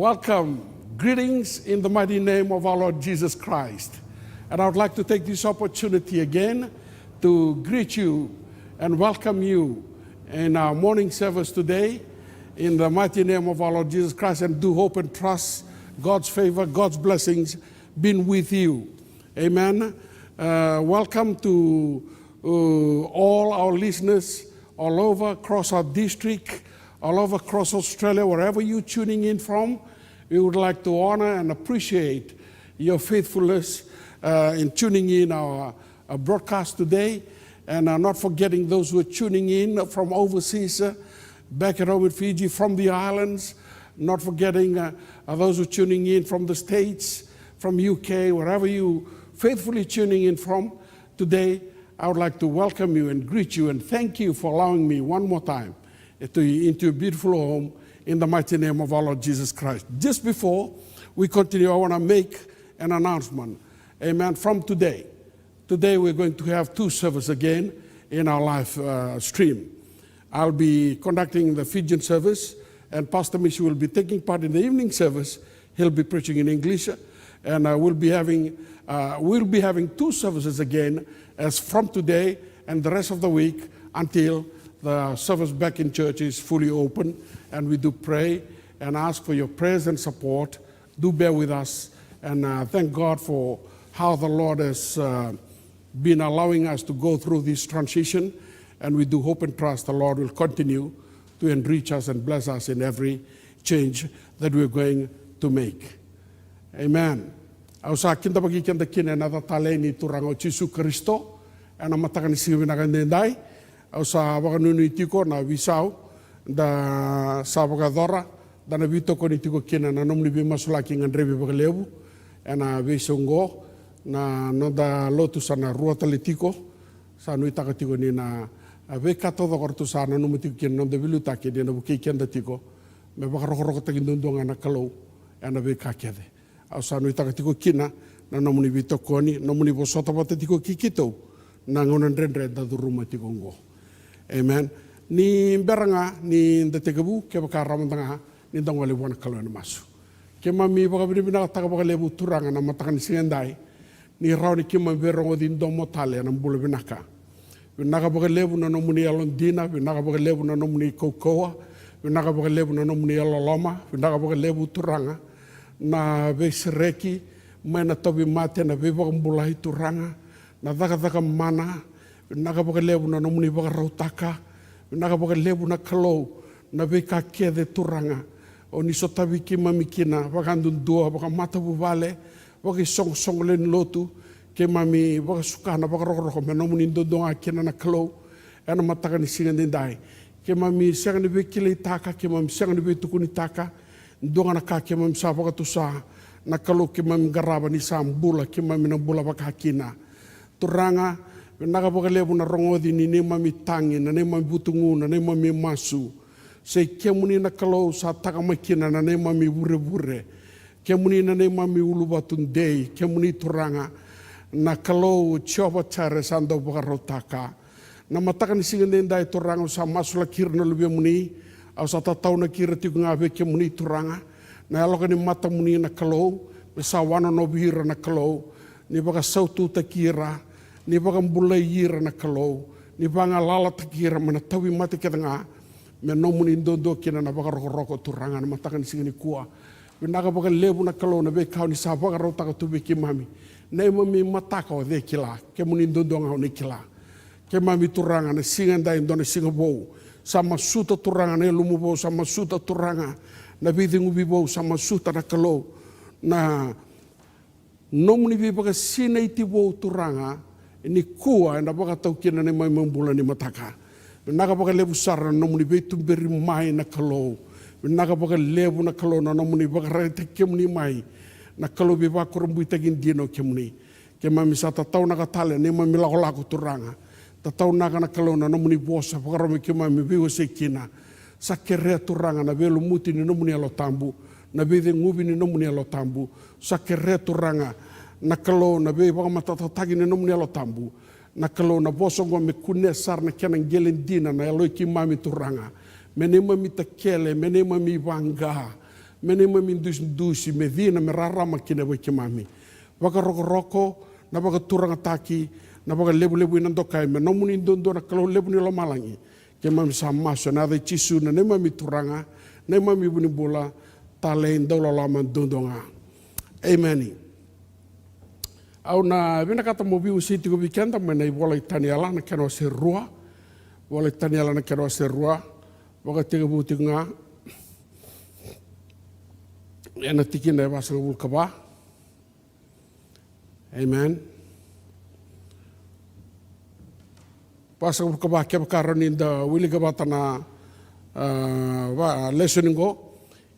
Welcome. Greetings in the mighty name of our Lord Jesus Christ. And I would like to take this opportunity again to greet you and welcome you in our morning service today in the mighty name of our Lord Jesus Christ, and do hope and trust God's favor, God's blessings being with you. Amen. Welcome to all our listeners all over across our district, all over across Australia, wherever you're tuning in from. We would like to honor and appreciate your faithfulness in tuning in our broadcast today, and not forgetting those who are tuning in from overseas, back at home in Fiji, from the islands, not forgetting those who are tuning in from the States, from UK, wherever you faithfully tuning in from today. I would like to welcome you and greet you and thank you for allowing me one more time into your beautiful home in the mighty name of our Lord Jesus Christ. Just before we continue, I want to make an announcement. Amen. From today we're going to have 2 services again in our live stream. I'll be conducting the Fijian service, and Pastor Mishi will be taking part in the evening service. He'll be preaching in English, and we'll be having 2 services again as from today and the rest of the week until the service back in church is fully open. And we do pray and ask for your prayers and support. Do bear with us, and thank God for how the Lord has been allowing us to go through this transition. And we do hope and trust the Lord will continue to enrich us and bless us in every change that we're going to make. Amen. Au sa kinta bagi kenda kine na tatale ni turango Jesu Kristo ana matakan singi na kandendai au sa baka nunu tiko na visau da sa baka dora da na vito ko ni tiko kine na nomni bi masulaki ngandrebi baka lebu ana visongo na no da lotu sana ruata letiko sa nui taka tiko ni na ve kato da kortu sa na nomu tiko kine no da vilu taki ni na buki kenda tiko me baka roko taki ndondonga na kalau ana ve kakede. Au sa nui taka tiko kina na nomuni vito koni, nomuni bosota bata tiko kikito na ngonan rendre da duruma tiko ngo. Amen. Ni beranga ni ndetegabu ke baka ramandanga ni dangwale wana kalo na masu. Ke mami baka binibina taka baka lebu turanga na matakan singendai ni rauni kima berongo din domo tale na mbula binaka. Binaka baka lebu na nomuni alon dina, binaka baka lebu na nomuni kokoa, binaka baka lebu na nomuni aloloma, binaka baka lebu turanga. Na vesereki mena tobi mate na beba mbulahi turanga na daka mana naga baka lebu na nomuni baka rautaka naga baka lebu na kalau na beka kede turanga o ni sotabi ki mamikina baka ndundua baka mata buvale baka song len lotu ke mami baka sukana baka roko me nomuni ndondonga kina na kalau ana mataka ni singandai ke mami siang ni bekile taka ke mami siang ni betukuni taka ndonga na ka ke mam sa baka tusa na kalau ke mam garaba ni sambula ke mam na bula baka kina turanga naga baka lebu na rongodi ni ne mami tangi na ne mami butungu na ne mami masu se ke muni na kalau sa taka makina na ne mami bure ke muni na ne mami ulubatun dei ke muni turanga na kalau choba chare sando baka rotaka na mataka ni singandai turanga sa masula kirna lubi muni au sa tatau na kira tiku ngā veke muni turanga, na aloka ni mata muni na kalau, me sa wana no bihira na kalau, ni baka sautu ta kira, ni baka mbulai ira na kalau, ni baka lala ta kira, mana tawi mati kata ngā, me no muni ndondo kina na baka roko turanga, na mataka ni singa ni kua. Winaka baka lebu na kalau na bekau ni sa baka rautaka tu beki mami, na mami mataka o de kila, ke muni ndondo ngā o ni kila. Ke mami turanga na singa ndai ndo na singa bou, sama suta turanga na lumubo sama suta turanga na bidingu bibo sama suta na kalau na nomuni bibaka sina itibo turanga ni kua na baka tau kina na mai mambula ni mataka naga baka lebu sara nomuni betum beri mai na kalau naga baka lebu na kalau na nomuni baka rete kemuni mai na kalau bibaka rumbu itagin dino kemuni ke mami sata tau naga tale ni mami lako turanga tatau naga na kalau na nomuni bosa pakarome ke mami biwa sekina sa kerea turanga na velu muti ni nomuni alo tambu na bede ngubi ni nomuni alo tambu sa kerea turanga na kalau na be baka matatatagi ni nomuni alo tambu na kalau na boso ngwa me kune sar na kena ngelen dina na alo ki mami turanga mene mami takele mene mami wanga mene mami dusi me dina me rarama kine we ki mami baka roko na baka turanga taki na baka lebu-lebu ina dokai me nomuni ndondo na kalau lebu ni lo malangi ke mami sa maso na de chisu na ne mami turanga ne mami buni bola tale ndola lama ndondonga. Amen. Au na vina kata mobi usiti ko bikenda me nei bola itaniala na keno se rua bola itaniala na keno se rua baka tega buti nga ena tikina e wasa ulkaba. Amen. Wasa ulkaba kia karani da wili kabatana lesson go.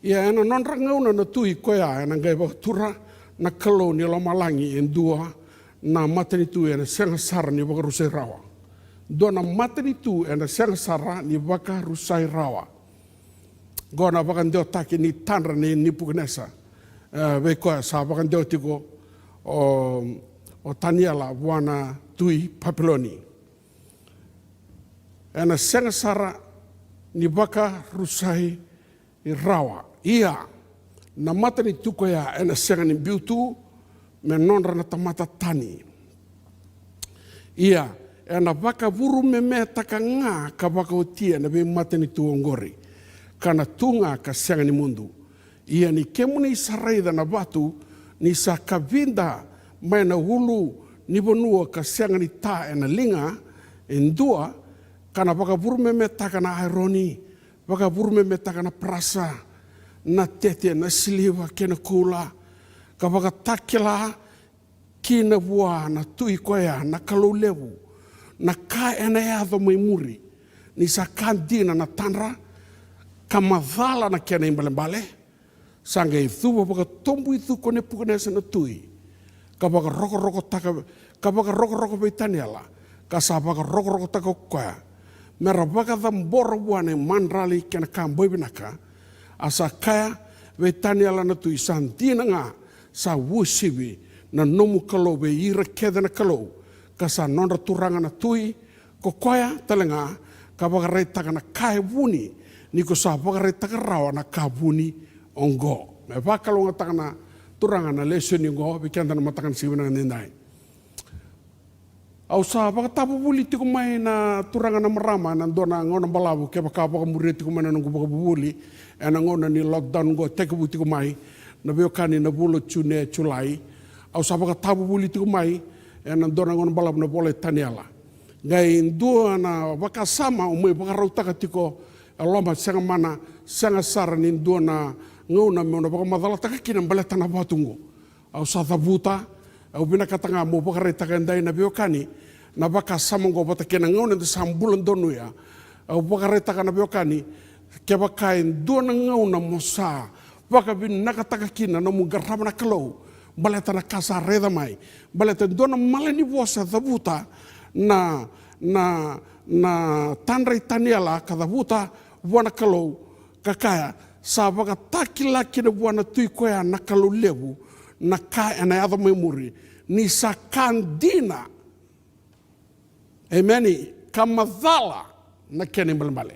Ia ena non rangauna na tui koia ena ngai tura na kalo ni lamalangi en dua na matani tu ena senga sara ni baka rusai rawa. Dua na matani tu ena senga sara ni baka rusai rawa. Gona baka ndeo taki ni tanra ni pukenesa. Vekoa sa baka ndeo tiko o Taniela wana tui papiloni. Ena senga sara ni baka rusai rawa. Ia na matani tu koia ena senga ni biutu me nonra na tamata tani. Ia ena baka vuru me taka ngā ka baka o tia na be matani tu ongori. Kana tunga ka senga ni mundu. Ia ni kemuni saraida na batu ni sa kavinda mai na hulu ni bonua ka senga ni ta ena linga en dua kana baka vuru me taka na aironi, baka vuru me taka na prasa, na tete na siliwa kena kula, ka baka takila kina bua na tui koea na kalau lewu, na ka ena eadho mai muri, ni sa kandina na tanra, ka madhala na kena imbale-mbale, sanga i thuwa baka tombu i thu kone pukanesa na tui, ka baka roko-roko taka, ka baka roko-roko beitaniala, ka sa baka roko-roko taka koea, mera baka dhambora wane mandrali kena kamboi binaka, asa kaya beitaniala na tui santina nga, sa wusiwi, na nomu kalau be ira keda na kalau, ka sa nonra turanga na tui, ko koea talenga, ka baka reitaka na kai wuni, ni ko sa baka reitaka rawa na ka wuni ongo. Me baka longa taka na turanga na lesson ongo, bikianta na matakan siwina nga nindai. Au sa baka tapu buli tiko mai na turanga na marama, na dona ngona balabu, ke baka baka muri tiko mai na nungu baka bubuli, ena ngona ni lockdown go teke bu tiko mai, na biokani na bulo chune chulai, au sa baka tapu buli tiko mai, ena dona ngona balabu na bole taniala. Ngai ndua na baka sama umai baka rautaka tiko, loma senga mana, senga sara ni ndua na ngona meona baka madala taka kina baleta na batungo. Au sa thabuta, au bina katanga mo baka reitaka ndai na biokani, na baka samongo bata kena ngona nda sambulan donu ya, au baka reitaka na biokani, ke baka ndua na ngona mosa, baka bin nakataka kina na mugarama na kalau, baleta na kasa reda mai, baleta ndua na malani bosa thabuta, na tanra itaniala ka thabuta wana kalau kakaya, sa baka takila kina wana tui koea na kalau lewu, na ka ena adha mai muri, ni sa kandina, emeni, ka madhala na kene mbale.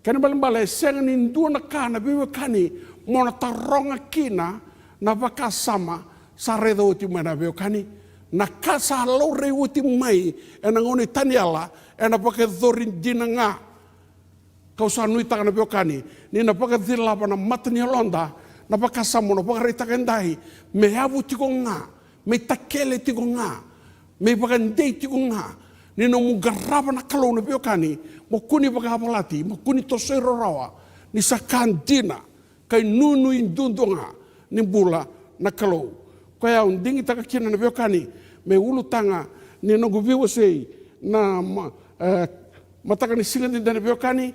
Kene mbale, senga ni ndua na ka na biwe kani, mona taronga kina, na baka sama, sa reda uti mana biwe kani, na kasa laure uti mai, ena ngoni taniala, ena baka dhorin dina nga, kau sa nui taka na biwe kani, ni na baka dhilapa na matani alonda, na baka samo, na baka reitaka ndai, me habu tiko nga, me takele tiko nga, me baka ndei tiko nga, ni na mugaraba na kalau na biwe kani, mo kuni baka hapalati, mo kuni tosero rawa, ni sa kandina, kai nunu indundunga, ni bula na kalau. Kaya undingi taka kina na biwe kani, me ulu tanga, ni nungu biwe sei, na mataka ni singa ni dana biwe kani,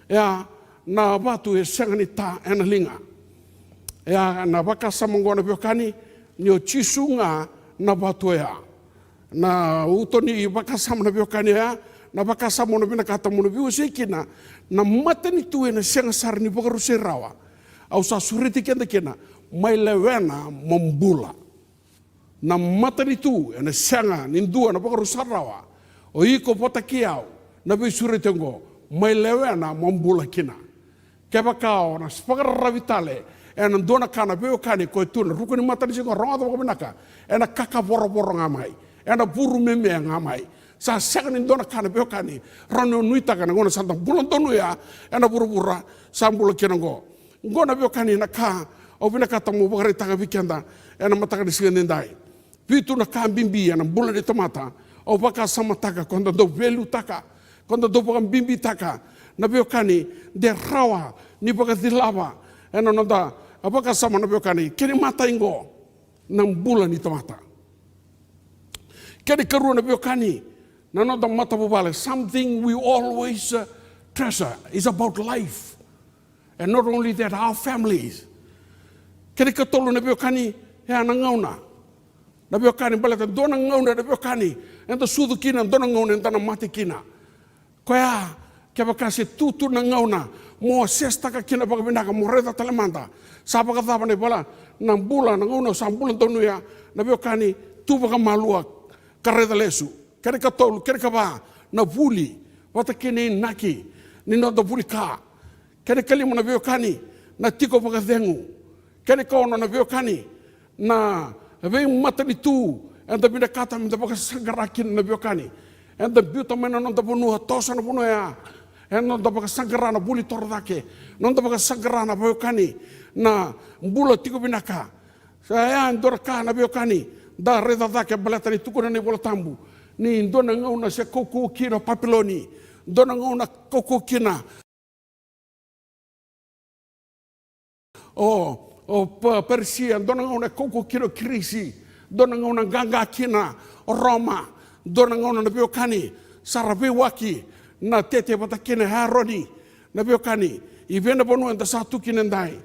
ya na batu e senga ni ta ena linga. Ya na baka samongo na biwe kani, ni o chisunga na batu ya. Na utoni baka sama na biwe kani ya, na baka samo na bina kata mo na biwe sei kina, na matani tuwe na senga sar ni baka rusai rawa. Au sa suriti kenda kina, mai lewena membula. Na matani tu, ena senga nindua na baka rusai rawa. O iko pota kiau, na biwe suriti ngo, mai lewena membula kina. Keba kao na spagara ravitale, ena dona kana biwe kani koe tuna, rukuni matani singo ronga baka binaka, ena kaka boro-boro ngamai, ena buru meme ngamai. Sa senga nindona kana biwe kani, rano nuita kana ngona santa bulan tonu ya, ena buru-bura, sambula kina ngo. Ngona biwe kani na ka, au bina kata mo baka reitaka vikenda, ena mataka di singa nindai. Pitu na ka bimbi, ena bulan di tomata, au baka sama taka, konda do velu taka, konda do baka bimbi taka, na biwe kani, de rawa, ni baka dhilava, ena nonda, apaka sama na biokani, kini mata ingo, nang bulan ito mata. Kini karu na biokani, nanodang mata bubale, something we always treasure is about life. And not only that, our families. Kini katolo na biokani, ya nangauna. Na biokani balata, dona ngauna na biokani, enta sudu kina, dona ngauna, enta na mati kina. Kaya, kaya kasi tutu na ngauna, mo sesta ka kina baka binaka, mo reda talemanta. Sapa ka tapa na bala, nang bula, nang ngauna, sa bulan tonu ya, na biokani, tu baka malua, kareda lesu. Kaya katolo, kaya kaba, na vuli, wata kini naki, ninoda vuli ka. Kaya kalimo na biokani, na tiko baka dengu. Kaya kaono na biokani, na vem mata ni tu, anda bina kata minta baka sangarakin na biokani. Anda biuta mena nonta bunua tosa na bunua ya. Anda nonta baka sangarana buli tordake. Nonta baka sangarana biokani na bula tiko bina ka. Saya andora ka na biokani da reda dake balata ni tukuna ni bola tambu. Ni ndona ngauna se koko kina papiloni. Ndona ngauna koko kina. O Persia, dona ngona koko kino krisi, dona ngona ganga kina, Roma, dona ngona na biokani, sarabe waki, na tete batakine haroni, na biokani, i vena bonu enda satu kinendai.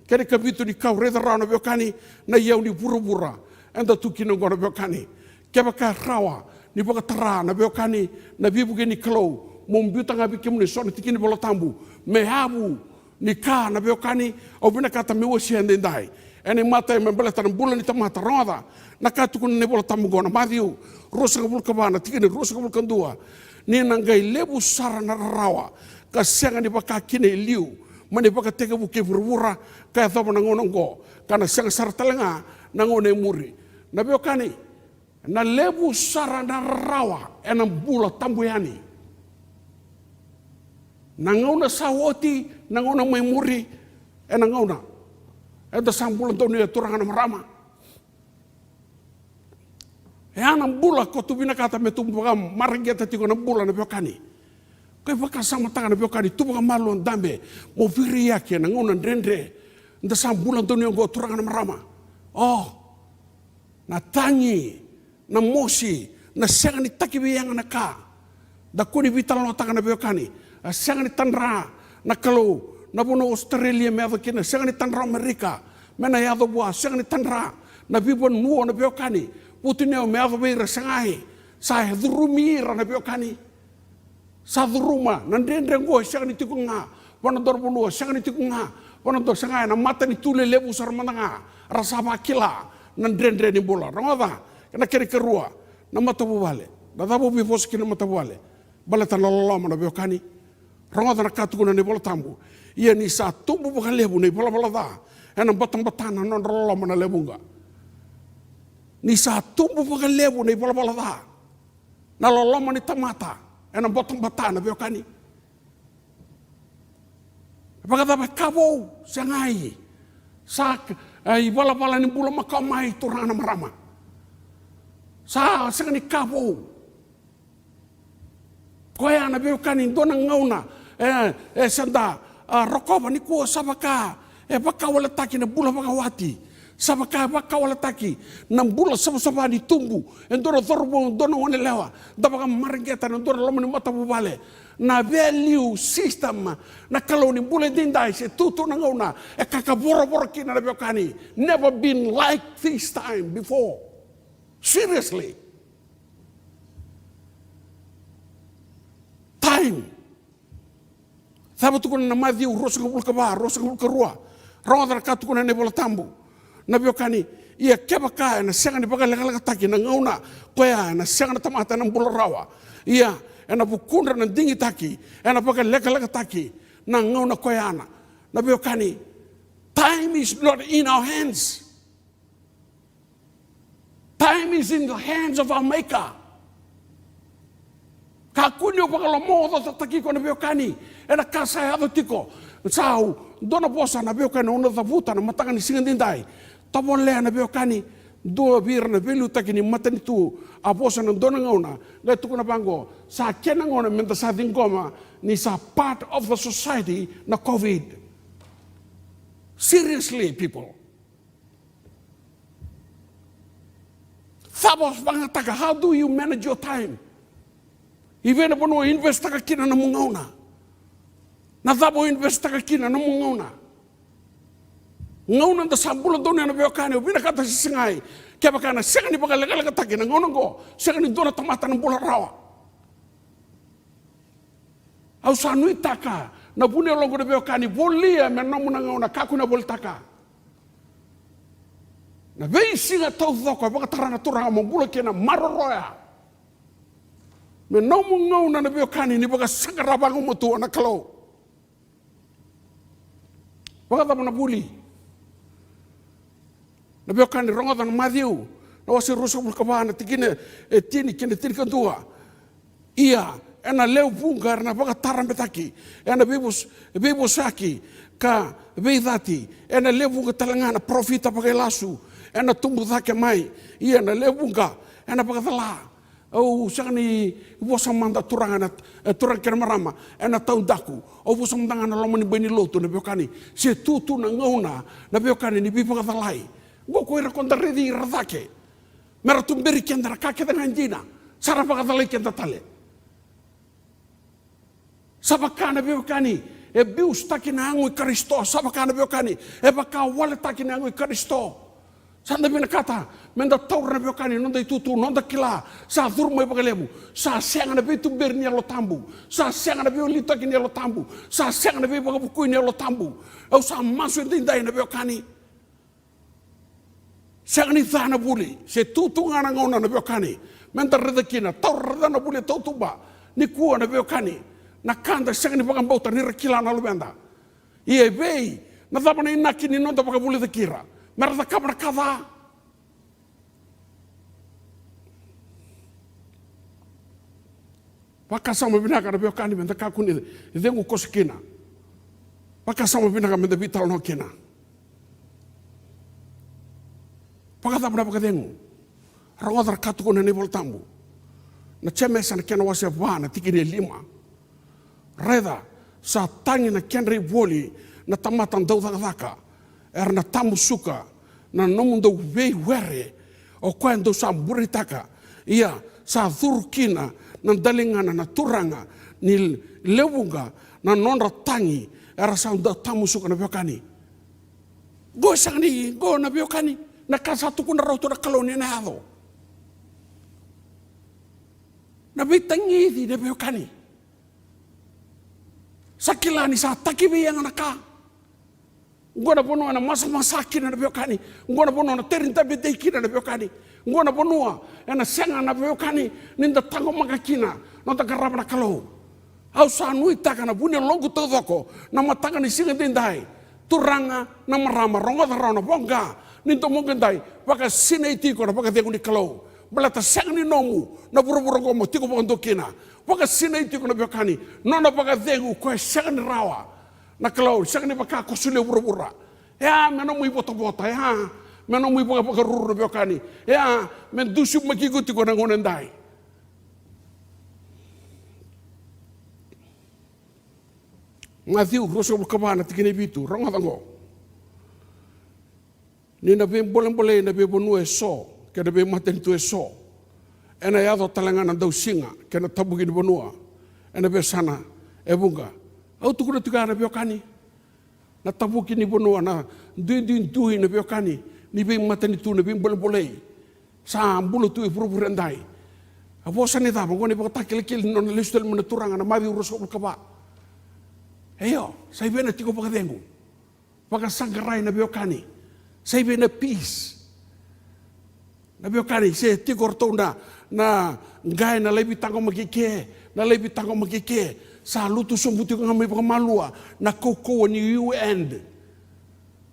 Kere kabitu ni kau reda rao na biokani, na iau ni bura-bura, enda tu kinengona biokani. Keba ka rawa, ni baka tara na biokani, na bibuke ni klo, mombiuta ngabi kimu ni soni tikini bola tambu, mehabu, ni ka na biokani au bina kata mewa siende ndai ene mata e membele tan bulan ni tamata roda na katu kun ne bola tamu gona madiu rosa kabul kabana tikini rosa kabul kandua ni nangai lebu sara na rawa ka senga ni baka kine liu mani baka tega buke burura ka thaba na ngono go kana senga sara talenga na ngone muri na biokani na lebu sara na rawa ena bula tambu yani nangauna sawoti, nangauna maimuri, nangauna. Eda sambulan tau ni turangan marama. Anam bula ko tu bina kata me tumbu kam marigeta tiko na bula na biokani. Kaya baka sama tangan na biokani tu baka malu dambe mo viri yake nangauna ndendre. Eda sambulan tau ni go turangan marama. Oh, na tangi, na mosi, na senga ni takibi yang na ka. Da kuni vital no tangan na biokani. Senga ni tanra na kalau na bono Australia me avakina senga ni tanra Amerika mena ya doa senga ni tanra na bibon nuo na biokani putineo me avabeira sengai sa durumira na biokani sa duruma na ndendre ngo senga ni tikunga bono dor bono senga ni tikunga bono dor sengai na mata ni tule lebu sarmananga rasa bakila na ndendre ni bola rongoda na kere kerua na mata bubale na dabo bifoski na mata bubale balata loloma na biokani rongoda na katukuna ni bola tambu ia ni sa tumbu bukan lebu ni bola bola da ena batang-batana non roloma na lebunga ni sa tumbu bukan lebu ni bola bola da na loloma ni tamata ena batang-batana biokani bagada ba kabo sangai sak ai bola bola ni bula makamai turana marama sa sangani kabo koya na biokani dona ngauna sanda rokova ni ko sabaka baka wala taki na bula baka wati sabaka baka wala taki na bula sama-sama ni tumbu endora thorbo dona one lewa da baka margeta na dora lomo ni mata bubale na value system na kalau ni bula dindai se tutu na ngauna kaka boro-boro kina na biokani never been like this time before seriously time sabe tu na madiu rosa kabul kaba rosa kabul karua ronda ka tu na ne bola tambu na biokani ia kebaka na senga ni baga lega taki na ngauna koya na senga na tamata na bola rawa ia na bukundra na dingi taki na baga lega taki na ngauna koya na biokani time is not in our hands time is in the hands of our maker kakuni o pakalo modo tataki ko na biokani ena kasa ado tiko sau dona bosa na biokani ona tavuta na matanga ni singandindai tabon le na biokani do bir na belu takini matani tu a bosa na dona ngauna le tu na bango sa kena ngona menta sa dingoma ni sa part of the society na covid Seriously, people. Thabos bangataga, how do you manage your time? Even if you invest taka kina na mungauna. Na thabo invest taka kina na mungauna. Ngauna da sambulo dona na beokani, ubina kata sisingai. Kaya bakana, sega ni baka lega taki na ngauna go, sega ni dona tamata na bula rawa. Au sanui taka, na bune longo na beokani, bolia me namu na ngauna, kaku na bol taka. Na vei singa tau thoko, baka tarana turanga mambula kena maroroya. Me namu ngauna na beokani, ni baka sakarabangu mutua na kalau. Baka tamu na buli. Na beokani ronga na Matthew, na wasi rusa bulkabana, tikine tini kantua. Ia, ena leu bungar na baka tarambetaki, ena bibus aki, ka beidati, ena leu bunga talangana, profita pakai lasu, ena tumbu thake mai, ia na leu bunga, ena baka tala. Oh, sakani bosa manda turang kena marama, ena tau daku, oh bosa mandangana lomani beni lotu na beokani, se tutu na ngauna, na beokani ni bibaka talai. Go koira konta redi radake. Mera tumberi kenda kake dengan jina. Sara pakatale kenda tale. Sabakana beokani e bius takina angui Kristo, sabakana beokani e baka wale takina angui Kristo. Sanda bina kata, menda taur na beokani nonda itutu nonda kila, sa thurmo e bakalemu, sa senga na be tumberi ni alo tambu, sa senga na be olita kini alo tambu, sa senga na be bakabuku ni alo tambu. Au sa masu ndai na beokani. Sangani thana buli, se tutu ngana ngona na beokani, menta redakina, tau redana buli tau tuba, ni kua na beokani, na kanda sangani pakambauta ni rekila na lubenda. Ie bei, na thapa na inaki ni nonta pakabuli takira, merata kabra kada. Pakasama binaka na beokani menta kakuni, idengu kosikina. Pakasama binaka menta vital no kina. Pakata pada pakadengu, rangotar katuko na nebol tambu, na cemesa na kena wasi apa na tikini 5, reda sa tangi na kena boli na tamatan dau thaka, na tamu suka na nomundo wei were o kwendo sa buritaka, ia sa thurkina na dalingana na turanga ni lewunga na nonra tangi sa tamu suka na beokani. Go sangni go na beokani. Nakasatu kuna rautu na kaloni na hado. Nabitangi di na beokani. Sakilani sa takibi yang naka. Ngona bono na masaki na beokani. Ngona bono na terinta bedeki na beokani. Ngona bono na senga na beokani ninda tango makakina nota garab na kalau. Au sa nui taka na bunya longu todoko na matanga ni singa dindai. Turanga na marama ronga na bonga. Ninto mungkin dai, baka sine tiko na baka tengu ni kalau, balata sang ni nomu na buru-buru gomo tiko pondokina, baka sine tiko na beokani, nona baka tengu koe sang ni rawa, na kalau sang ni baka kosule buru-bura, ya menomu ibota-bota, ya menomu baka ruru na beokani, ya mendusup makiku tiko na ngonen dai. Matthew roso kabana tikini bitu, ronga tango. Ni na be boleh na be bonu so, ke na be maten tu so. Ena ya do talangana dau singa, ke na tabugi ni bonua. Ena be sana e bunga. Au tu kuna tuka na beokani. Na tabugi ni bonua na duin na beokani. Ni be maten tu na be boleh. Sa bulu tu e puru rendai. Abo sani ta ngone ba takil non listel mun turanga na mavi uruso kaba. Eyo, sai bena tiko pakadengu. Paka sangrai na beokani. Saya bina peace. Na beokani se tikor tona na ngai na lebi tango makike, sa lutu sombuti ko ngamai pamalua na koko ni UN.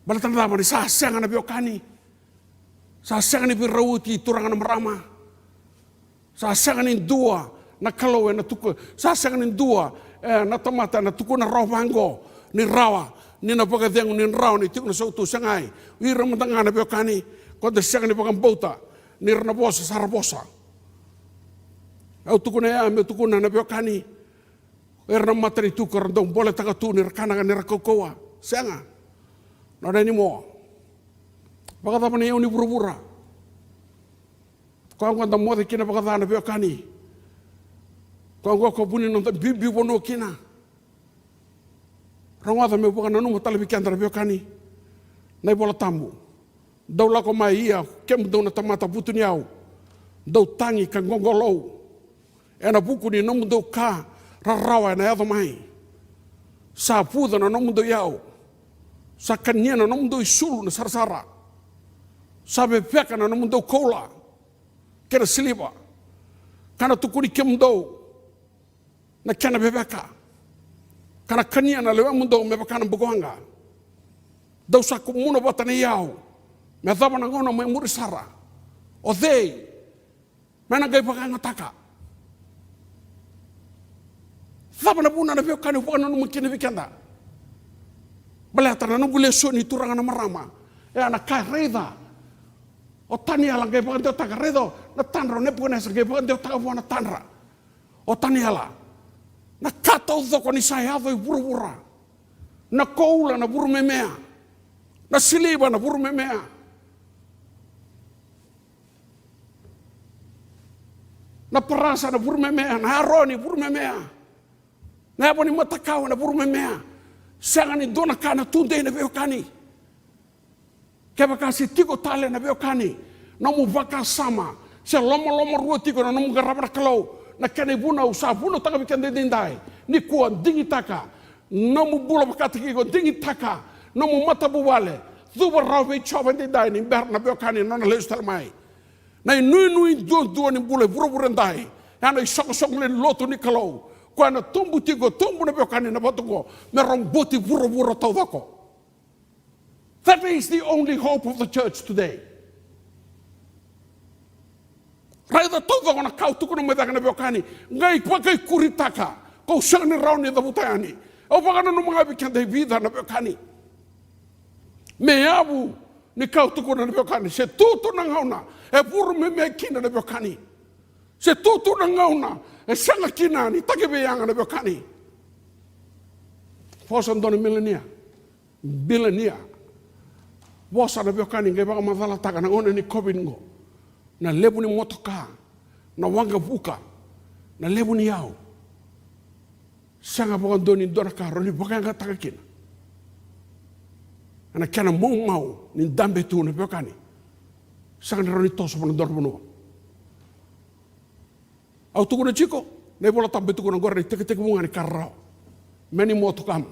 Balatan rama ni sa senga na beokani. Sa senga ni birawuti turanga na marama. Sa senga ni dua na kalau na tuku, sa senga ni dua na tomata na tuku na rawango ni rawa. Ni na pagkadengu ni raw ni tikno sa utu sangay. Wira matanga na beokani. Kota siyang ni pagambauta. Ni ranabosa sa rabosa. Au tukuna ya me tukuna na beokani. Wira na matari tukar dong boleh takatu ni rakana ni rakokoa. Sanga. not anymore. Pakata pa niya ni pura-pura. Kung ang mo kina pakata na kani. Kung ko punin ng bibi bono kina. Rangwata me bukan nanu talabi kanda na kani. Nay bola tambu. Daw la ko mai ia kem daw na tamata putu niau. Daw tangi ka ngongolou. Ena buku ni namu daw ka rarawa na yado mai. Sa puda na namu daw iau. Sa kanya na namu daw isulu na sarsara. Sabe peka na namu daw kola. Kera siliba. Kana tukuni kem daw na kena bebeka. Kana kanya na lewa mu daw mebeka na bugoanga. Daw sa kumuna bata na iau. Me daba na ngona mai murisara. O they. Mana gai pakai ngataka. Daba na buna na beo kani bukan na mungkin bikanda. Belata na nunggu leso ni turanga na marama. Na kai reda. O tani ala gai pakai taka reda. Na tanra ne bukan esa gai pakai taka buana tanra. O tani ala. Na kata udhoko ni saya ado i buru-bura. Na koula na buru memea. Na siliba na buru memea. Na perasa na buru memea. Na haroni buru memea. Na hapa ni matakau na buru memea. Sanga ni dona kana tunde na beo kani. Keba kasi tiko tale na beo kani. Na mu baka sama. Se loma-loma rua tiko na mu garabara kalau. Na kene buna usa buna taka bikande dindai. Ni kuan dingi taka. Na mu bula bakati kiko dingi taka. Na mu mata buwale. Dhuba rawe choba dindai ni ber na beo kani na leus talmai. Na nui dua ni bule buru-buru ndai. Yana isok-sok le lotu ni kalau. Kwa na tumbu tigo tumbu na beo kani na batuko. Merong buti buru-buru tau dako. That is the only hope of the church today. Raida todo na kau tuku na medaka na beo kani. Ngai pakai kuritaka. Kau sangni rauni da butayani. Au pakana no mga bikanda vida na beo kani. Meabu ni kau tuku na beo kani. Se tutu na ngauna. E puru me kina na beo kani. Se tutu na ngauna. E sanga kina ni take beyanga na beo kani. Fosan doni milenia. Bilenia. Bosa na beo kani ngai baka madala taka na ngone ni COVID ngo. Na lebu ni motoka, na wanga buka, na lebu ni yao. Sanga bukan doni dona karo ni bukan nga takakina. Ana kana mau ni dambe tu na bekani. Sanga ni roni toso pang dor puno. Au tu kuna chiko, na bola tambe tu kuna gorre tek bunga ni karrao. Meni motokam.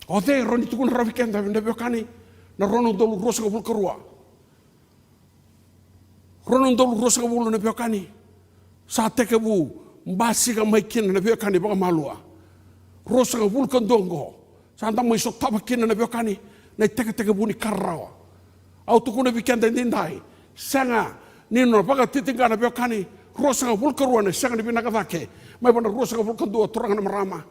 O de roni tu kuna ravikenda na bekani, na rono dolu rosa ko bulkarua. Ronon dolu rosa ka bulu na biokani. Sa teke bu mbasi ka maikina na biokani baka malua. Rosa ka bulu kandongo. Sa anta mo iso tabakina na biokani. Na teke bu ni karrawa. Au tuku na bikenda ndindai. Sanga nino baka titinga na biokani. Rosa ka bulu karua na sanga ni binakatake. May bana rosa ka bulu kandua turanga na marama.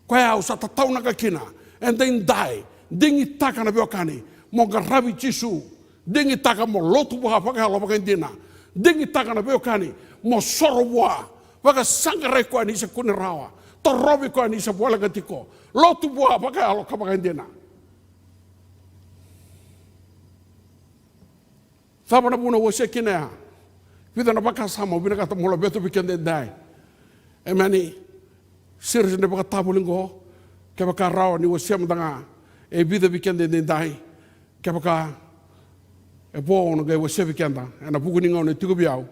Kaya au sa tatau na kakina. And then die. Dingi taka na biokani. Monga rabi jisu. Dingi taka mo lotu buha pakai halo pakai dina. Dingi taka na beokani mo soro buha. Pakai sangare ko ani sa kunirawa. Torobi ko ani sa buala gatiko. Lotu buha pakai halo pakai dina. Saba na buna wose kina. Vida na baka sama bina kata mola beto bikende dai. Emani sirse ne baka tabulingo. Ke baka rawa ni wose mdanga. E vida bikende dai. Ke baka e po ono gai wase vikenda ana buku ninga ono tigo biau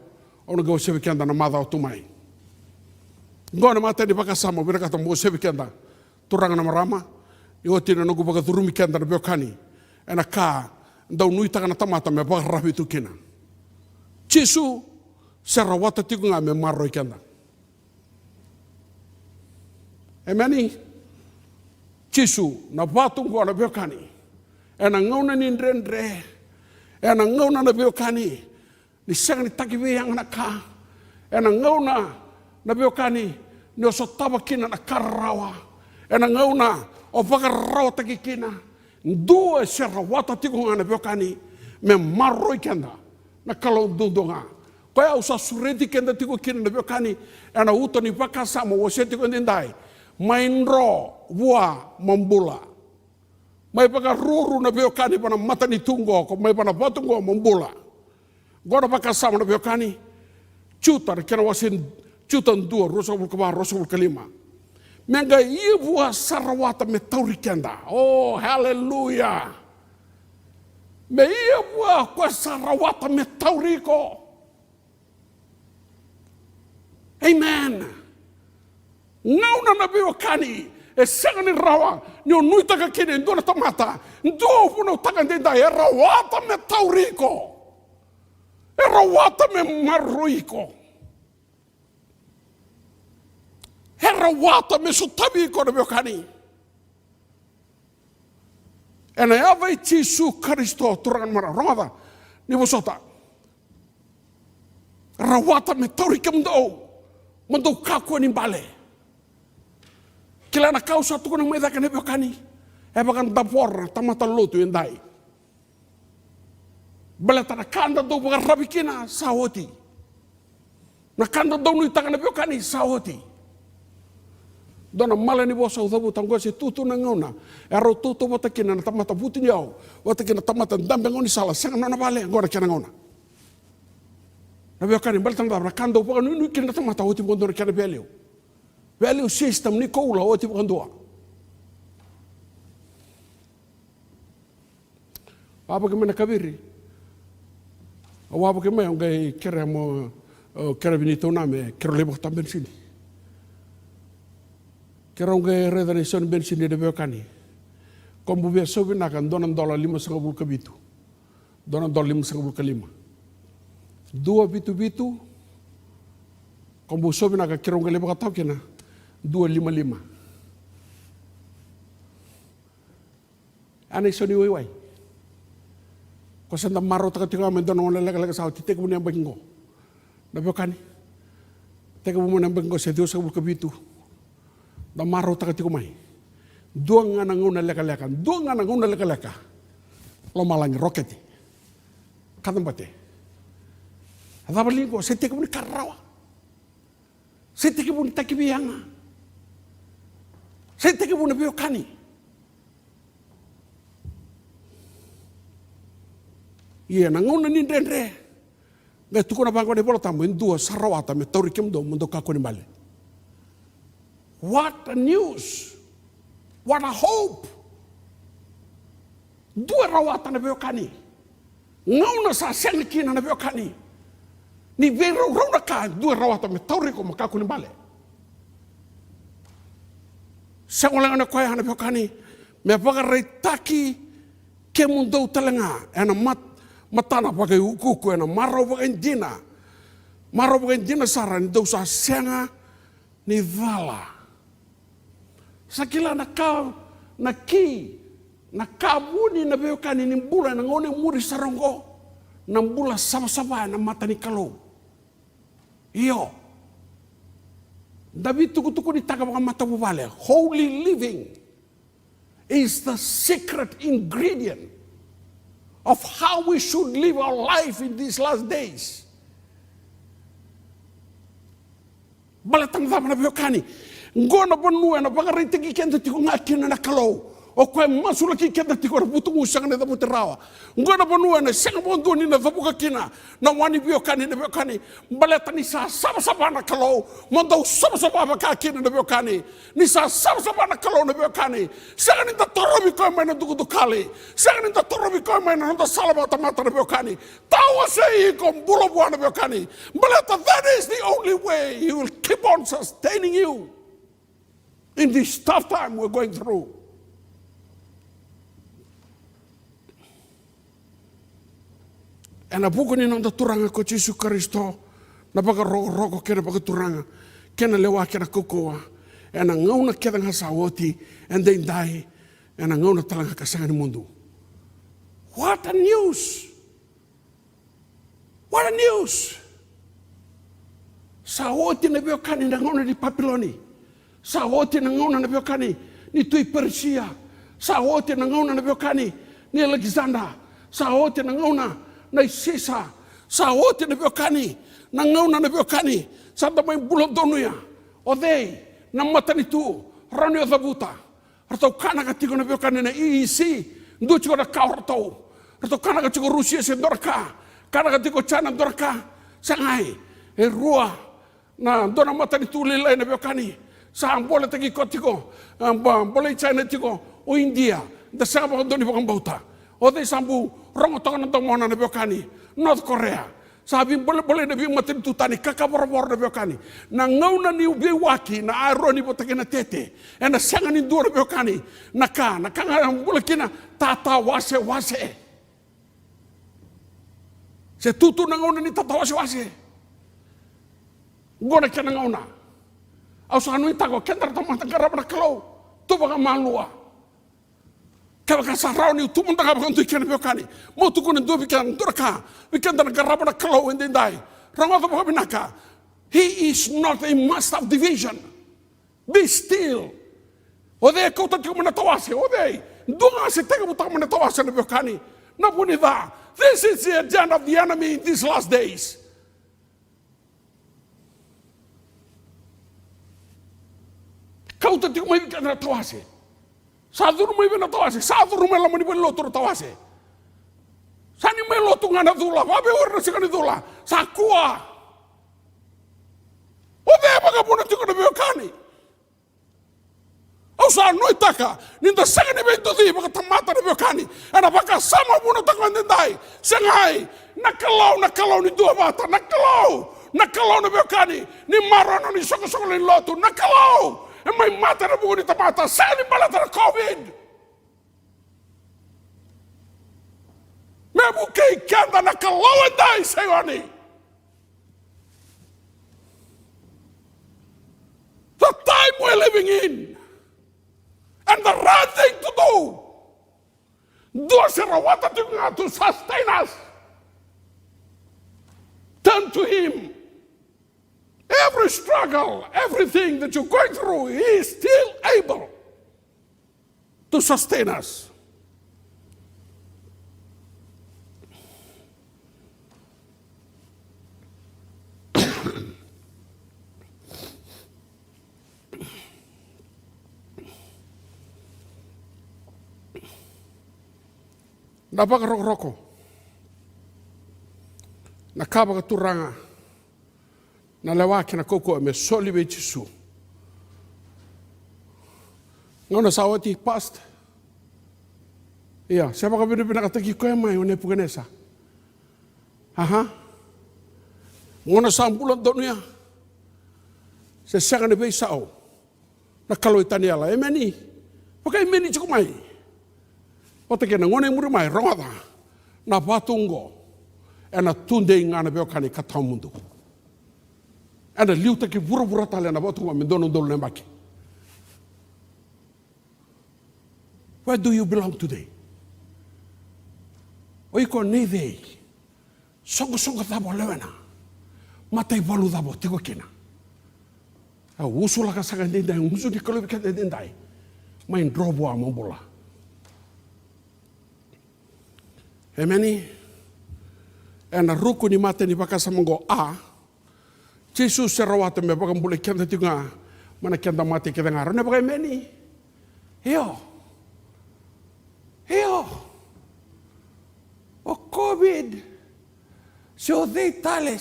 ono gai wase vikenda na mada o tumai ngona mata di baka sama bira kata mo wase vikenda turanga na marama i otina no baka turumi kenda na biokani ana ka ndau nui taka na tamata me baka rabi tu kina chisu sera wata tigo nga me marro ikenda emani chisu na batu ngona biokani ana ngona ni ndrendre ena ngauna na biokani ni sanga ni takiwe yang na ka ena ngauna na biokani ni oso tabakina na karrawa ena ngauna o pakarawa takikina ndua sera wata tikunga na biokani me marro ikenda na kalau dudonga kaya usa sureti kenda tiku kina na biokani ena uto ni pakasa mo waseti ko ndai mainro wa mambula Mai paka ruru na beokani pana mata ni tungo ko mai pana batungo mombula. Gora paka sama na beokani. Chutar kena wasin chutan dua rosa bulkaba rosa bulkalima. Menga iwa sarawata me taurikenda. Oh hallelujah. Me iwa kwa sarawata me tauriko. Amen. Ngauna na beokani. E sanga ni rawa, ni o nui taka kene, ndona tamata, ndo puna taka ndenda, e rawata me tauriko, e rawata me maruiko, e rawata me sutabiko na beokani. E na ava i Jesu Kristo turangan mara, ronga ni bosota, rawata me taurika mendo kakua ni bale. Kila na kau satu kena meda kena beokani, bakan tapor tamata lotu endai. Bela tana kanda do bakan rabikina sahoti, na kanda do nui takana beokani sahoti. Dona mala ni bosa udabu tanggo se tutu na ngona, ero tutu watakina na tamata buti niau, watakina tamata dambe ngoni sala, sanga nona bale ngora kena ngona. Na beokani bela tana na kanda bakan nui kena tamata hoti bondora kena beleu. Value system ni koula o tipo kandoa. Apa ke mana kabiri? Apa ke mana ngai kera mo kera binito name kera lebok tam bensin. Kera ngai redarisan bensin di beokani. Kombu biasa binakan $5.50 kabitu. $5.50. Dua bitu-bitu. Kombu so binakan kera ngai lebok tam kena. 255. Anai soni wai. Ko sanda maro taka tika men dono le lega sao tite ko nem bango. Na beokani. Teka mo nem bango se Dios ko kabitu. Da maro taka tika mai. Duanga na ngona lega. Duanga na ngona lega. Lo malangi roketi. Kadang bate. Ada balingo se teka mo karawa. Se teka mo takibianga. Saya teke puna beokani. Ia na ngona ni ndendre. Ngai tukuna bangko de bola tamu indua sarawata me taurikem do mundo kako ni bale. What a news. What a hope. Dua rawata na beokani. Ngona sa sengkina na beokani. Ni vero rona ka dua rawata me tauriko makako ni bale. Sangolang na koe hana beokani, me pakarai taki ke mundou talenga, ena matana pakai ukuku, ena marau pakai dina sara, ni dau sa senga, ni vala. Sakila na kau, na kabuni na beokani, ni mbula, na ngone muri sarongo, na mbula sama-sama, na mata ni kalau. Iyo. Dabi tuku-tuku ni taga mga mata bubale. Holy living is the secret ingredient of how we should live our life in these last days. Balatang dama na beokani. Ngona banua na pagaritigi kenda tiko ngakina na kalau. O koe masula ki kenda tiko na putungu sanga na damu terawa. Ngona banua na sanga bondu ni na dabuka kina. Na wani beokani na beokani. Baleta ni sa sama-sama na kalau. Mondau sama-sama makakina na beokani. Ni sa sama-sama na kalau na beokani. Sanga ni tatorobi koe mai na dukudukali. Sanga ni tatorobi koe mai na honda salama tamata na beokani. Tawa sei kom bulabua na beokani. Baleta, that is the only way he will keep on sustaining you in this tough time we're going through. E na buku ni nanda turanga ko Jesu Kristo na paka roko kena paka turanga kena lewa kena kukoa e na ngauna kena nga sawoti and then die e na ngauna talanga kasanga ni mundu. What a news! What a news! Sawoti na beokani na ngauna di Papiloni. Sawoti na ngauna na beokani ni tui Persia. Sawoti na ngauna na beokani ni Alexander. Sawoti na ngauna na Sisa, sa ote na beokani, na ngauna na beokani, sa damay bulot donuya, o dey, na mata ni tu, rani o dabuta, Ratau kana ka tiko na beokani na EEC, ndu tiko na kau ratau. Ratau kana ka tiko Rusia se dorka, kana ka tiko China dorka, sangai, e rua, na dona mata ni tuli lai na beokani, sa bole teki ko tiko, bole China tiko, o India, da sanga baka doni baka bauta. O de sambu, rongo toka na tomona na beokani, North Korea, sabi bole na biung mata ni tutani, kakabor-bor na beokani, na ngau na ni ubi waki, na aeroni po teki na tete, e na sanga ni dua na beokani, na kanga bole kina, tata wase. Se tutu na ngau na ni tata wase. Gona kena ngau na. Au sa anu itako, kendara tamata karaba na kalau, tu baka malua. Kaya ka sa rao ni utumunda ka baka kena beokani. Mo tuku ni dua bika nduraka, bika ndara karaba na kalau indindai. Rango baka binaka. He is not a master of division. Be still. Ode kau tati kumana tawase, ode. Dunga se teka butaka mana tawase na beokani. Na punida. This is the agenda of the enemy in these last days. Kau tati kumai bika na tawase. Saduru mai bina tawase, saduru mai lamani bina lotu tawase. Sani mai lotu ngana dula, wabe orna sikani dula, sakua. Ode baka puna tiko na beokani. Au sa noi taka, ninda sagani bento di baka tamata na beokani. Ana baka sama puna taka ndai, sengai, nakalau ni dua bata, nakalau na beokani, ni marano ni soko ni lotu, nakalau. E mai mata na buku ni tamata, sani balata na COVID. Me bukei kenda na kalau endai sayoni. The time we're living in, and the right thing to do serawata to sustain us. Turn to Him. Every struggle, everything that you're going through, He is still able to sustain us. Napaka roko, nakabaka turanga, na lewa kina koko me soli be Jesu. Ngona sawati past. Iya, siapa kabini pinakataki ko mai one puganesa. Aha. Ngona sambulan donia. Se sanga ne be sao. Na kalo itaniala emeni. Pakai emeni chukumai. Otake na ngone muri mai ronga. Na batungo. Ena tunde ngana beokani katamundu. Ana liuta ki bura tale na botu ma dono nembaki. Where do you belong today? Oiko neve. Songo tabo lewena. Matai balu tabo tiko kina. A usula ka saka ndendai, usu di kolobi ka ndendai. Main drobo a mombola. Emeni. Ana ruku ni mate ni baka samango a. Jesus serawata me baka mbule kenda tinga mana kenda mati kita ngaro ne baka meni. Heo. O COVID. Se dei tale.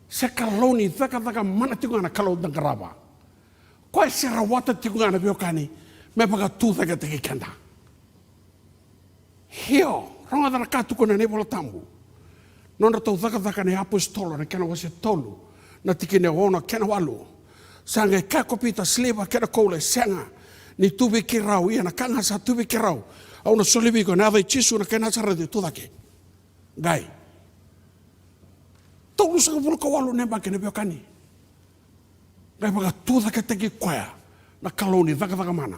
Se kaloni taka mana tinga na kalau dan karaba. Ko serawata tinga na beokani me baka tu taka teki kenda. Heo, ronga dana katu kona ne bola tambu. Nona tau thaka ne apostolo na kena wase tolu. Na tiki ne ona kena walu. Sanga e kakopita sleva kena koule senga. Ni tubi ki rau, ia na kanga sa tubi ki rau. Au na solibiko na avai chisu na kena sarade tudake. Gai. Tolu sanga vulka walu nemba kene beokani. Gai baka tudake teki koea. Na kaloni thaka mana.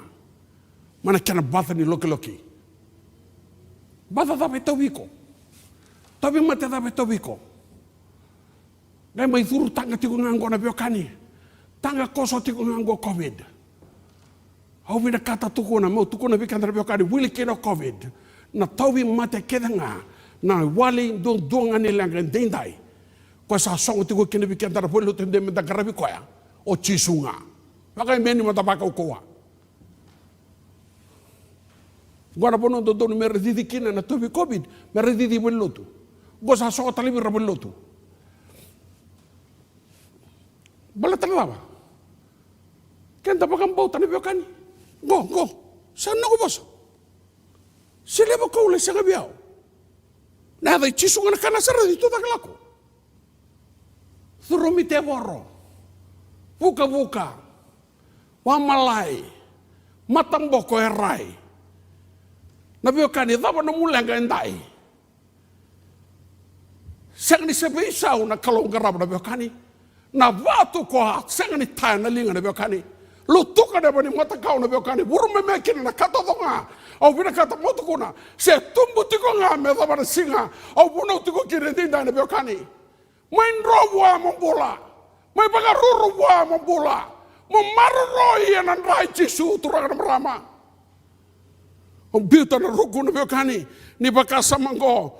Mana kena batha ni loki. Batha thape tawiko. Tapi mate tabe tobiko. Ngai mai thuru tanga tiku ngango na beokani. Tanga koso tiku ngango COVID. Au vina kata tukuna mau tukuna bikandra beokani wili kino COVID. Na taubi mate kedanga na wali donga ni langa ndendai. Ko sa songo tiku kino bikandra polo tende meta karabi koya. O chisunga. Maka meni mata baka ukoa. Gua pono do donu me redidi kina na tobi COVID, me redidi belotu. Gua sa so talibi rabelotu. Bala talawa. Kenta pakam bau tani bekani. Go. Sana ko boso. Sila ba kaula sa gabiao. Na dai chisunga na kana sara dito taglako. Thurumi te boro. Buka. Wamalai. Matamboko erai. Nabiokani dava na mulenga endai. Sang ni sebe isau na kalong garab nabiokani. Na watu ko sang ni tai na linga nabiokani. Lutuka na bani mata kau nabiokani. Burume mekina na kata tonga. Au bina kata motu kuna. Se tumbu tiko nga me dava na singa. Au buna tiko kirendinda nabiokani. Main rowa mambola. Mai bagaruru wa mambola. Mamaroi anan rai Jisu turang na marama. Ang biuta na rugo na biokani ni bakasa mango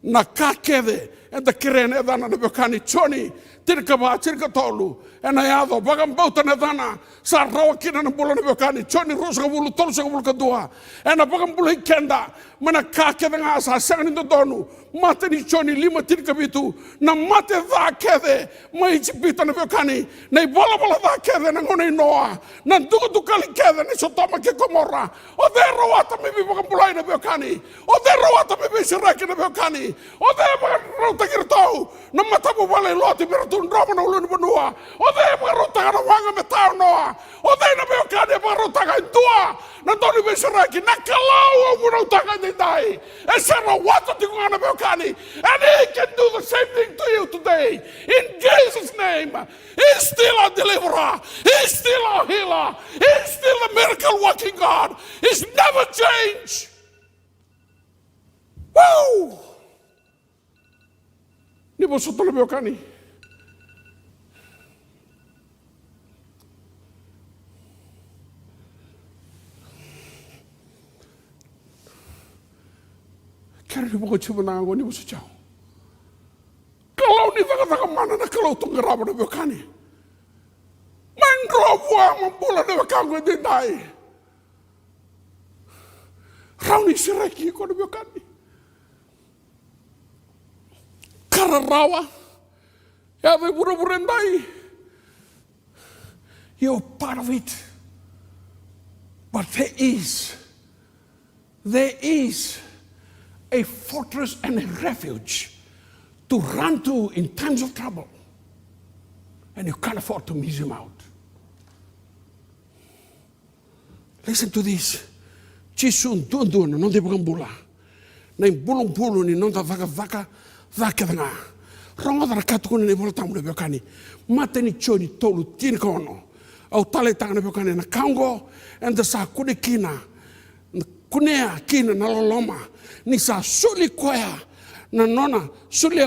na kakede and the kirene dana na biokani choni tirka tolu and ayado bagam bauta na dana sa rawa kina na bula na biokani choni rosa bulu tolu sa bulu kadua and a bagam bulu hikenda mana kakede nga sa sangani do donu mate ni choni lima tirka bitu na mate da kede mai chipita na biokani na bola da kede na ngone noa na duku kali kede ni sotoma ke komora o de rawata me bi bagam bulai na biokani o de rawata me bi siraki na biokani o de bagam rota kirtau na mata bu bale loti bertun roma na ulun benua o de bagam rota na wanga me tau noa o de na biokani bagam rota ka tua na toni bi siraki na kalau o rota ka dai e sera wata ti ngana biokani and he can do the same thing to you today. In Jesus' name. He's still a deliverer. He's still a healer. He's still a miracle working God. He's never changed. Woo! Ni bo soto lebih kani. Kaya ni buko coba nango ni buso chao. Kalau ni taka mana na kalau tu ngeraba na bekani. Main robo mambola na bekango di dai. Rauni sireki ko na bekani. Kararawa. Ya be buru-buru ndai. You're part of it. But there is a fortress and a refuge to run to in times of trouble. And you can't afford to miss him out. Listen to this. Chisun dun non de bula. Na bulong ni non da vaka nga. Ronga da katu ni bola tamu de bekani. Mate ni choni tolu tin kono. Au tale tanga bekani na kango and the sa kina. Kunea kina na loloma. Ni sa suli koya na nona suli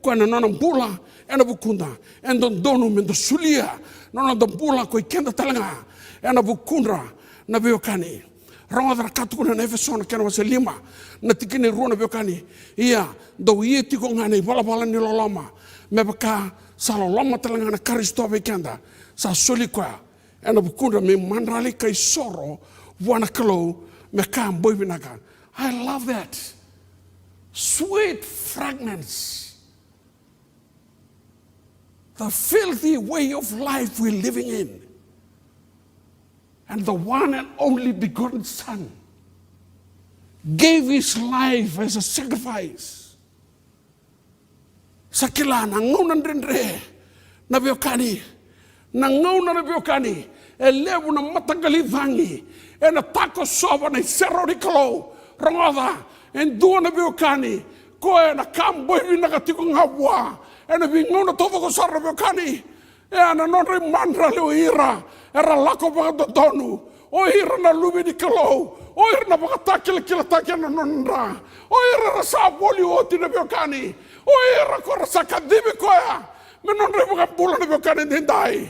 koya na nona bula ena bukunda and don donu mendo sulia nona don bula ko kenda talanga ena bukundra na biokani ronga dra katukuna na efesona kena wase lima na tikini ruona biokani ia do ieti ko ngane bala ni loloma me baka sa loloma talanga na karisto bekenda sa suli koya ena bukundra me mandrali kai soro wana kalo me kam boy binaka. I love that. Sweet fragrance. The filthy way of life we're living in. And the one and only begotten Son gave his life as a sacrifice. Sakila nangunan renre na biokani. Nangunan na biokani. Elevo na matagali vangi. E na tako soba na isero ni kalo. Rongoda, and do na biokani, ko na kamboy na katiko ngabwa, and a bingo na todo ko sarra biokani, and a non remandra lo ira, era lako baga donu, o ira na lubi di kalo, o ira na baga takil na nonra, o ira na sa boli oti na biokani, o ira ko sa kadibi koya, me non rebaga bula na biokani dindai,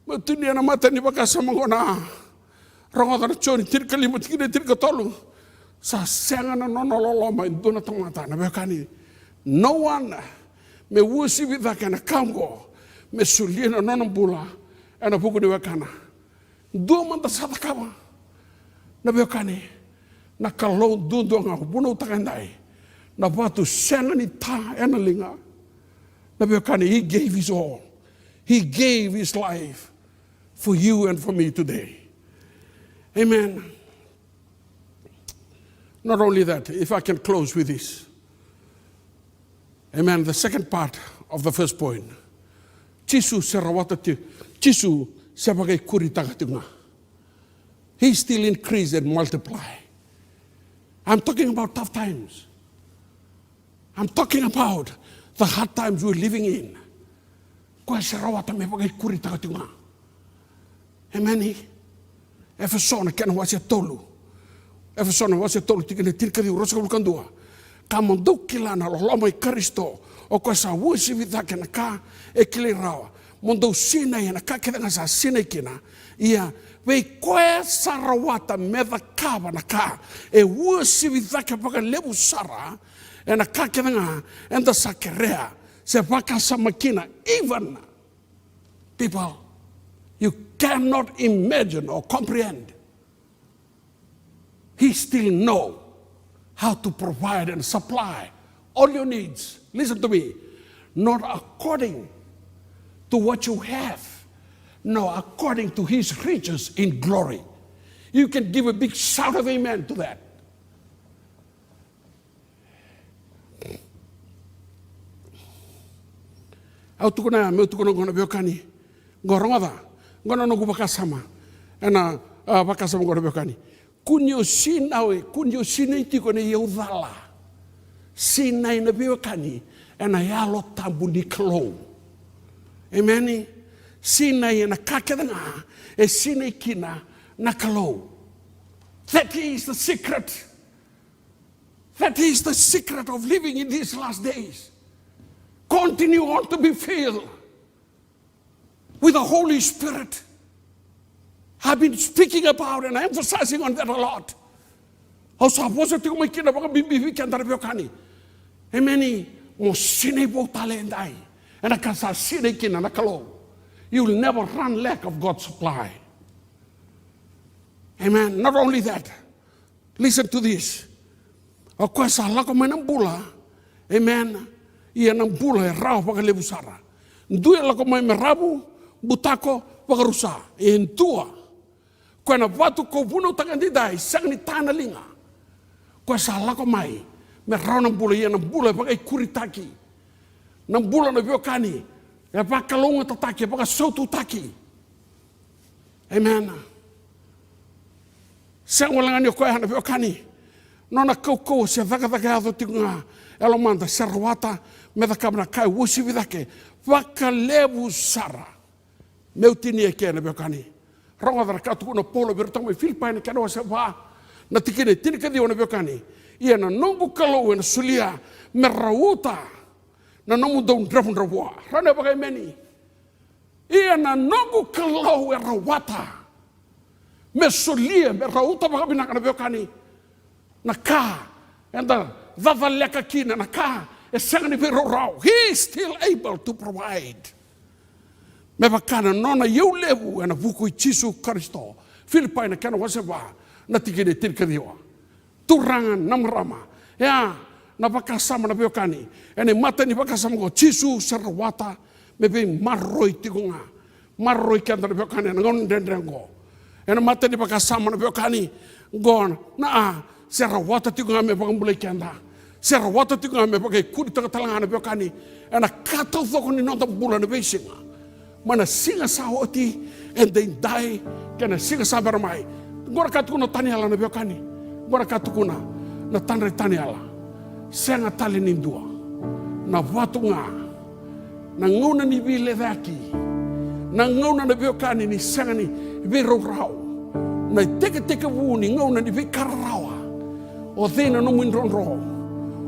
matunia na mata ni baga sa mangona, rongoda na choni tirka lima tirka tolu. Sa senga na nonololoma induna tongata na bekani. No one me wusi vida kana kango me sulina nonambula ana buku de wakana. Do man ta satakaba na bekani. na kalou dundonga buno takandai na watu sena ni ta ena linga na bekani he gave his all. He gave his life for you and for me today. Amen. Not only that, if I can close with this. Amen. The second part of the first point. Chisu serawata te, chisu sebagai kuri tagatunga. He still increase and multiply. I'm talking about tough times. I'm talking about the hard times we're living in. Kua serawata me bagai kuri tagatunga. Amen. Efesona kena wase tolu. Efesona wase tolu tikene tirkari urosa kulkandua. Kamandou kilana lo lomai Kristo o ko sa wusi vitake na ka e kile rawa mondou sina ia na ka ke sa sina kina ia we ko sarawata meva kava na ka e wusi vitake paka lebu sara e na ka ke nga enda sakerea se paka samakina. Even people, you cannot imagine or comprehend, he still knows how to provide and supply all your needs. Listen to me. Not according to what you have. No, according to his riches in glory. You can give a big shout of amen to that. Au tukuna me tukuna gona biokani. Ngoronga ngona no kubakasama. Ena bakasama gona biokani. Kunyo sinawe, kunyo sinai ko ne yaudala. Sinai na biokani, ena yalo tambu ni klo. Amen. Sinai na kakadanga, e sinai kina na klo. That is the secret. That is the secret of living in these last days. Continue on to be filled with the Holy Spirit. I've been speaking about and emphasizing on that a lot. Also, I was to make it about bibi can darbiokani. Emeni mo sine bo talendai. And I can say sine kin and akalo. You will never run lack of God's supply. Amen. Not only that. Listen to this. Of course, Allah ko manambula. Amen. Ia nambula rao pagalebu sara. Ndui Allah ko mai merabu butako pagarusa. Entua. Kau na watu ko buno takandidai sang ni tana linga. Kau salah ko mai me rau nang bula ia nang bula pakai kuritaki. Nang bula na biokani. Ya pa kalonga tataki pa sautu taki. Amen. Sang walangan yo kau na biokani. Nona kau se vaka ado tinga elomanda serwata me kamna kai wusi vidake. Vaka lebu sara. Meutini ke na biokani. Ronga dara katu na polo bertong me Filipina kana wasa ba na tikene tinika di ona biokani ia na nongu kalau na sulia merauta na nomu don drapun rawa rana bagai meni ia na nongu kalau rawata me sulia merauta bagai bina kana biokani na ka enda vavaleka kina na ka esangani biro rau. He is still able to provide. Me bakana nona eu levu na buku Jesu Kristo. Filipai na kana waseba na tikene tirkadiwa. Turangan namrama. Ya na bakasama na biokani. Ene mata ni bakasama ko Jesu serwata me be marroi tigunga. Marroi kanda na biokani na ngon dendrengo. Ene mata ni bakasama na biokani gon na serwata tigunga me bakambulai kanda. Serwata tigunga me bakai kuri tatalanga na biokani. Ena kata thoko ni nonta bulan na besinga. Mana singa sa oti and they die kana singa sa baramai. Gora katukuna taniala na biokani. Gora katukuna na tanre taniala. Senga tali nindua. Na watunga. Na nguna ni bile daki. Na nguna na biokani ni senga ni biro rau. Na teke wuni nguna ni bikararawa. O they na numu indronro.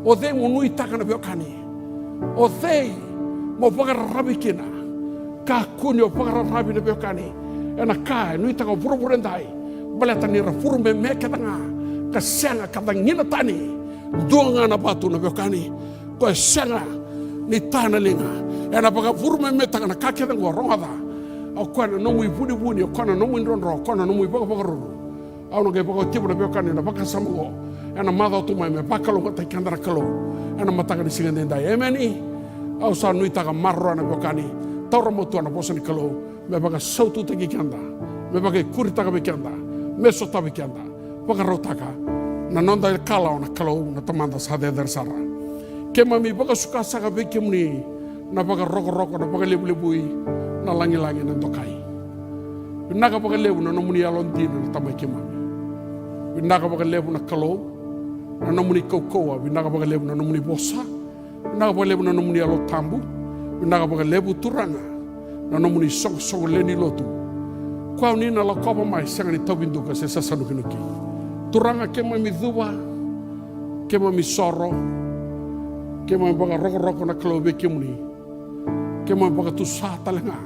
O they munui taka na biokani. O they mo pagarabikina. Ka kuni o pagararabi na biokani. Ena kai nui taka purupurendai. Baleta ni rafuru me ketanga. Ka senga katangina tani. Duanga na batu na biokani. Ko senga ni tana linga. Ena paga puru me taka na kaketanga rongada. O kona nomu ibuni o kona nomu indronro. O kona nomu ipagapagaruru. Auno ke pako tipu na beokani na baka samuo. Ena madao tumai me bakalo ngata kandara kalo. Ena mataka ni singa dendai. Emeni. Au sa nui taka marroa na beokani. Taura motua na bosa ni kalo. Me baka sautu teki kanda. Me baka kuri taka be kanda. Me sota be kanda. Baka rautaka. Na nonda il kala na kalo na tamanda sa de sara. Ke mami baka suka saka be kemni. Na baka roko na baka lebu-lebui. Na langi-langi na tokai. Binaka baka lebu na nomuni alondina na tamai ke mami. Binaka baka lebu na kalo. Na nomuni kaukoa. Binaka baka lebu na nomuni bosa. Binaka baka lebu na nomuni alotambu. Binaka baka lebu turanga. Na nomuni songo leni lotu. Kwao nina la kopa mai sanga ni taubinduka se sasanukinuki. Turanga ke mami dhuwa. Ke mami soro. Ke mami baka roko na kalo be kemuni. Ke mami baka tu sa talenga.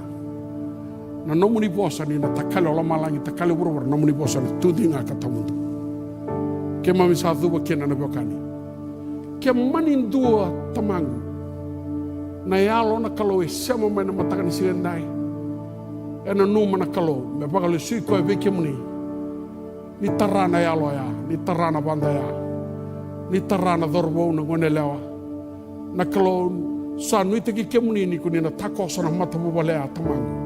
Na nomuni bosa ni na takale ola malangi takale wura nomuni bosa ni tudinga katamundu. Ke mami sa dhuwa kena na beokani. Ke manin dua tamangu. Na yalo na kalo e sema mai na mataka ni sigendai. E na numa na kalo. Me baka le sui koe veke muni. Ni tarana yalo ya. Ni tarana banda ya. Ni tarana dhorbo na ngone lewa. Na kalo sa nui teki ke muni ni kuni na tako sana mata bubalea tamangu.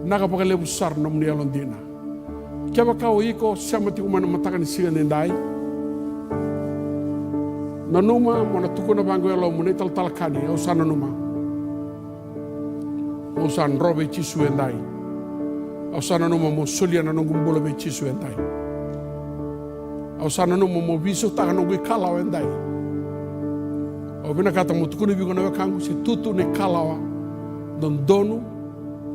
Naga baka lebu sar na muni alondina. Kia baka o iko sema tiku mana mataka ni sigendai. Na numa mo na tuku na bango yalo mo na italtalakani au sana numa. Au sana robe chisu endai. Au sana numa mo solia na nungu mbola be chisu endai. Au sana numa mo viso taka nungu ikalawa endai. Au bina kata mo tuku na bigo na wakangu se tutu ne kalawa. Don donu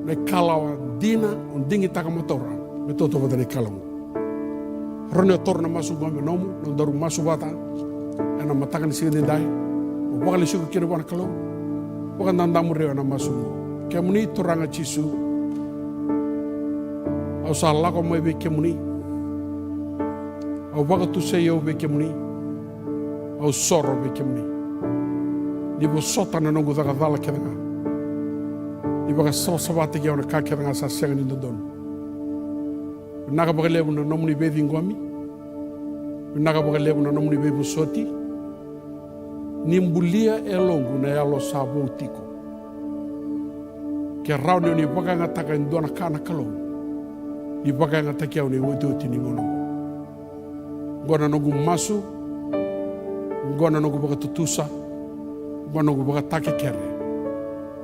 ne kalawa dina on dingi taka motora. Me toto vada ne kalamu. Rone torna masu gombe nomu. Non daru masu bata. Ena mataka ni singa dai o baka le suku kira wana kalo baka nandamu reo na masumo ke muni turanga chisu au sa lako mai be ke muni au baka tu se yo be ke muni au soro be ke muni di bo sota na nongu daga dala ke danga di baka sabate ke ona ka ke danga sa senga ni dondon naka baka lebu na nomuni be dingomi naka baka lebu na nomuni be busoti nimbulia e longu na yalo sabo tiko. Ke rauni ni baka nga taka indona kana kalo. Ni baka nga taki au ni wote utini ngonongo. Ngona nongu masu. Ngona nongu baka tutusa. Ngona nongu baka take kere.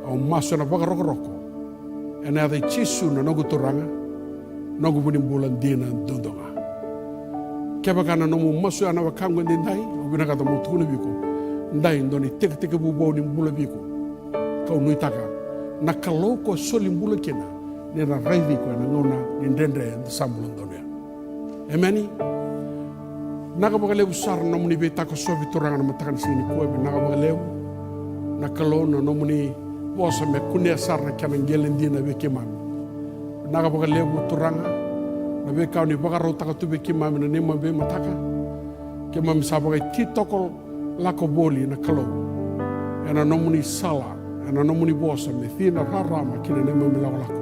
Au masu na baka roko. Ena ada chisu na nongu turanga. Nongu bunimbulan dina dondonga. Ke baka na nongu masu ana wakangu ndindai. Ubina kata mutukuna biko. Ndai ndoni teke bubo ni mbula biko. Kau nui taka. Na kalau ko soli mbula kena. Ni na raivi ko na ngona ni ndendre na sambula ndonia. Emeni. Naka baka lewu sar na muni beta ko sobi turanga na matakan sini kuwa. Naka baka lewu. Na kalau na muni bosa me kunia sar na kena ngelendi na beke mami. Naka baka lewu turanga. Na beka ni baka rau taka tu beke mami na nema be mataka. Ke mami sabaka kitoko lako boli na kalo. Ena nomuni sala. Ena nomuni bosa me thina rarama kina nema milago lako.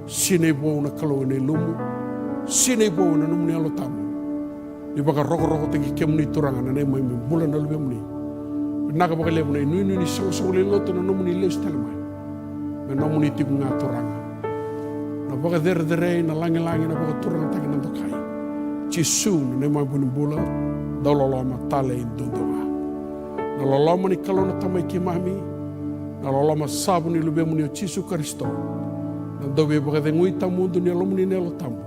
Sine bo na kalo ene lumu. Sine bo na nomuni alotamu. Ni baka roko teki ke muni turanga na nema imi bula na lube muni. Naka baka lebu na nui sango le loto na nomuni leus telemai. Me nomuni tiku ngā turanga. Na baka dere na langi na baka turanga taki na tokai. Chisu na nema buni bula. Dauloloma tale indondonga. Na loloma ni kalo na tamai ki mami. Na loloma sabu ni lube muni o Chisu Kristo. Na dobe baka de ngui tamundu ni alomu ni nelo tamu.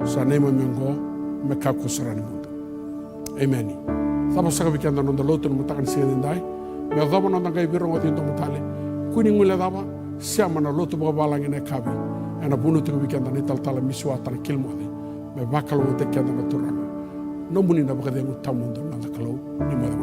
Sa nema miongo me kako sarani mundu. Amen. Thapa saka biki anda nonda lotu na matakan siya nindai. Me dhaba nonda kai birongo tinto mutale. Kuni ngule dhaba siama na lotu baka balangi na kabi. Ena bunu tiku biki anda ni taltala misuata na kilmode. Me bakalo wote ki anda na turanga. No muni na baka de ngu tamundu na kalau ni mwada